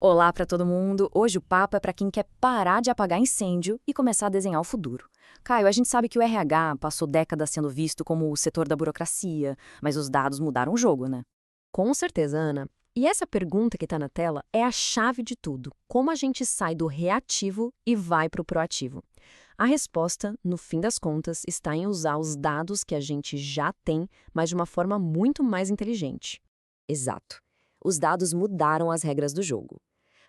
Olá para todo mundo! Hoje o papo é para quem quer parar de apagar incêndio e começar a desenhar o futuro. Caio, a gente sabe que o RH passou décadas sendo visto como o setor da burocracia, mas os dados mudaram o jogo, né? Com certeza, Ana. E essa pergunta que está na tela é a chave de tudo. Como a gente sai do reativo e vai para o proativo? A resposta, no fim das contas, está em usar os dados que a gente já tem, mas de uma forma muito mais inteligente. Exato. Os dados mudaram as regras do jogo.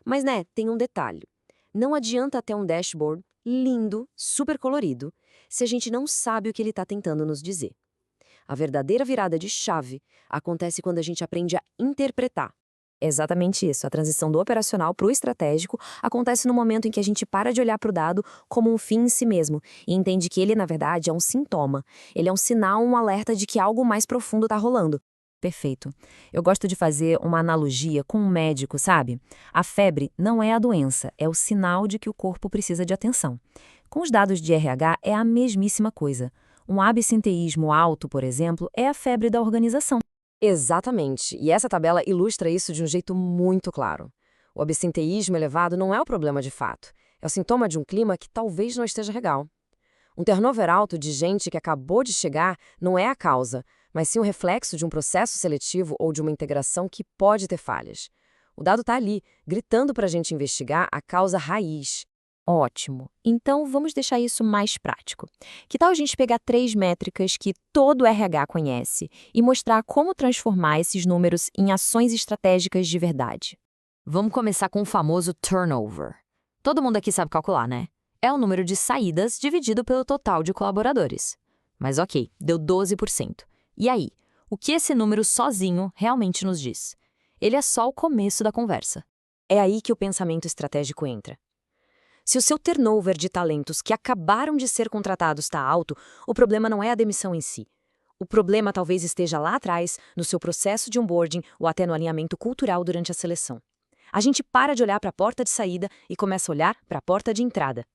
Mas, né, tem um detalhe. Não adianta ter um dashboard lindo, super colorido, se a gente não sabe o que ele está tentando nos dizer. A verdadeira virada de chave acontece quando a gente aprende a interpretar. É exatamente isso. A transição do operacional para o estratégico acontece no momento em que a gente para de olhar para o dado como um fim em si mesmo e entende que ele, na verdade, é um sintoma. Ele é um sinal, um alerta de que algo mais profundo está rolando. Perfeito. Eu gosto de fazer uma analogia com um médico, sabe? A febre não é a doença, é o sinal de que o corpo precisa de atenção. Com os dados de RH é a mesmíssima coisa. Um absenteísmo alto, por exemplo, é a febre da organização. Exatamente. E essa tabela ilustra isso de um jeito muito claro. O absenteísmo elevado não é o problema de fato. É o sintoma de um clima que talvez não esteja legal. Um turnover alto de gente que acabou de chegar não é a causa, mas sim um reflexo de um processo seletivo ou de uma integração que pode ter falhas. O dado está ali, gritando para a gente investigar a causa raiz. Ótimo. Então vamos deixar isso mais prático. Que tal a gente pegar 3 métricas que todo RH conhece e mostrar como transformar esses números em ações estratégicas de verdade? Vamos começar com o famoso turnover. Todo mundo aqui sabe calcular, né? É o número de saídas dividido pelo total de colaboradores. Mas ok, deu 12%. E aí, o que esse número sozinho realmente nos diz? Ele é só o começo da conversa. É aí que o pensamento estratégico entra. Se o seu turnover de talentos que acabaram de ser contratados está alto, o problema não é a demissão em si. O problema talvez esteja lá atrás, no seu processo de onboarding ou até no alinhamento cultural durante a seleção. A gente para de olhar para a porta de saída e começa a olhar para a porta de entrada.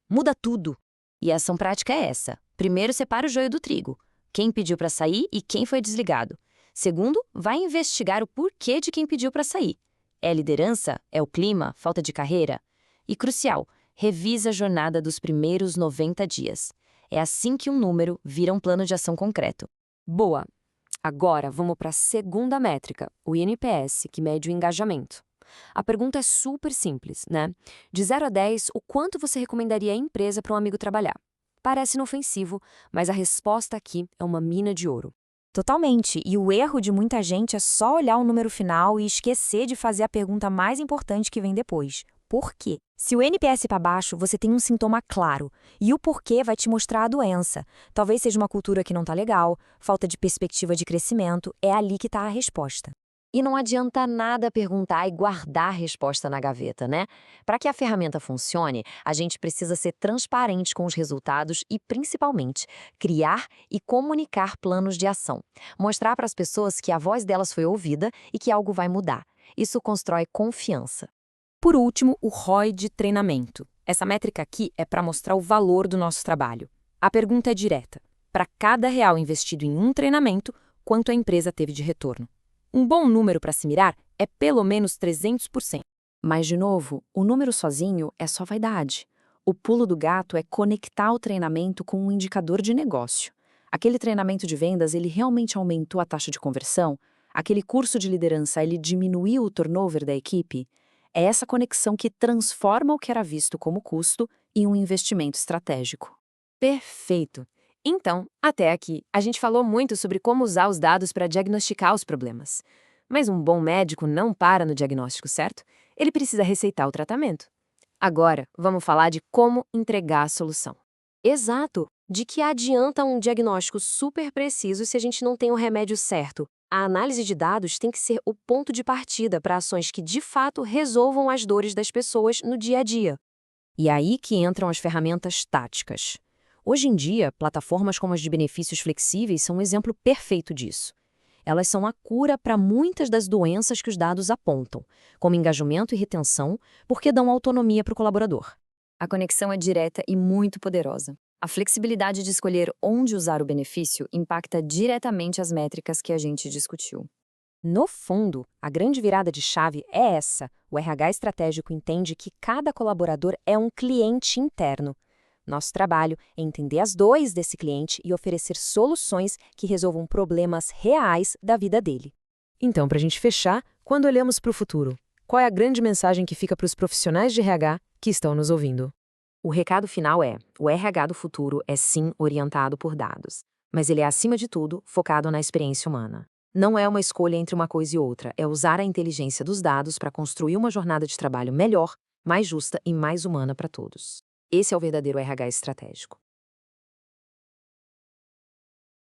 Muda tudo. E a ação prática é essa. Primeiro, separa o joio do trigo. Quem pediu para sair e quem foi desligado. Segundo, vai investigar o porquê de quem pediu para sair. É liderança? É o clima? Falta de carreira? E crucial, revisa a jornada dos primeiros 90 dias. É assim que um número vira um plano de ação concreto. Boa! Agora vamos para a segunda métrica, o INPS, que mede o engajamento. A pergunta é super simples, né? De 0 a 10, o quanto você recomendaria a empresa para um amigo trabalhar? Parece inofensivo, mas a resposta aqui é uma mina de ouro. Totalmente. E o erro de muita gente é só olhar o número final e esquecer de fazer a pergunta mais importante que vem depois. Por quê? Se o NPS para baixo, você tem um sintoma claro. E o porquê vai te mostrar a doença. Talvez seja uma cultura que não está legal, falta de perspectiva de crescimento. É ali que está a resposta. E não adianta nada perguntar e guardar a resposta na gaveta, né? Para que a ferramenta funcione, a gente precisa ser transparente com os resultados e, principalmente, criar e comunicar planos de ação. Mostrar para as pessoas que a voz delas foi ouvida e que algo vai mudar. Isso constrói confiança. Por último, o ROI de treinamento. Essa métrica aqui é para mostrar o valor do nosso trabalho. A pergunta é direta. Para cada real investido em um treinamento, quanto a empresa teve de retorno? Um bom número para se mirar é pelo menos 300%. Mas, de novo, o número sozinho é só vaidade. O pulo do gato é conectar o treinamento com um indicador de negócio. Aquele treinamento de vendas, ele realmente aumentou a taxa de conversão? Aquele curso de liderança, ele diminuiu o turnover da equipe? É essa conexão que transforma o que era visto como custo em um investimento estratégico. Perfeito! Então, até aqui, a gente falou muito sobre como usar os dados para diagnosticar os problemas. Mas um bom médico não para no diagnóstico, certo? Ele precisa receitar o tratamento. Agora, vamos falar de como entregar a solução. Exato! De que adianta um diagnóstico super preciso se a gente não tem o remédio certo? A análise de dados tem que ser o ponto de partida para ações que de fato resolvam as dores das pessoas no dia a dia. E é aí que entram as ferramentas táticas. Hoje em dia, plataformas como as de benefícios flexíveis são um exemplo perfeito disso. Elas são a cura para muitas das doenças que os dados apontam, como engajamento e retenção, porque dão autonomia para o colaborador. A conexão é direta e muito poderosa. A flexibilidade de escolher onde usar o benefício impacta diretamente as métricas que a gente discutiu. No fundo, a grande virada de chave é essa. O RH estratégico entende que cada colaborador é um cliente interno. Nosso trabalho é entender as dores desse cliente e oferecer soluções que resolvam problemas reais da vida dele. Então, para a gente fechar, quando olhamos para o futuro, qual é a grande mensagem que fica para os profissionais de RH que estão nos ouvindo? O recado final é: o RH do futuro é sim orientado por dados, mas ele é, acima de tudo, focado na experiência humana. Não é uma escolha entre uma coisa e outra, é usar a inteligência dos dados para construir uma jornada de trabalho melhor, mais justa e mais humana para todos. Esse é o verdadeiro RH estratégico.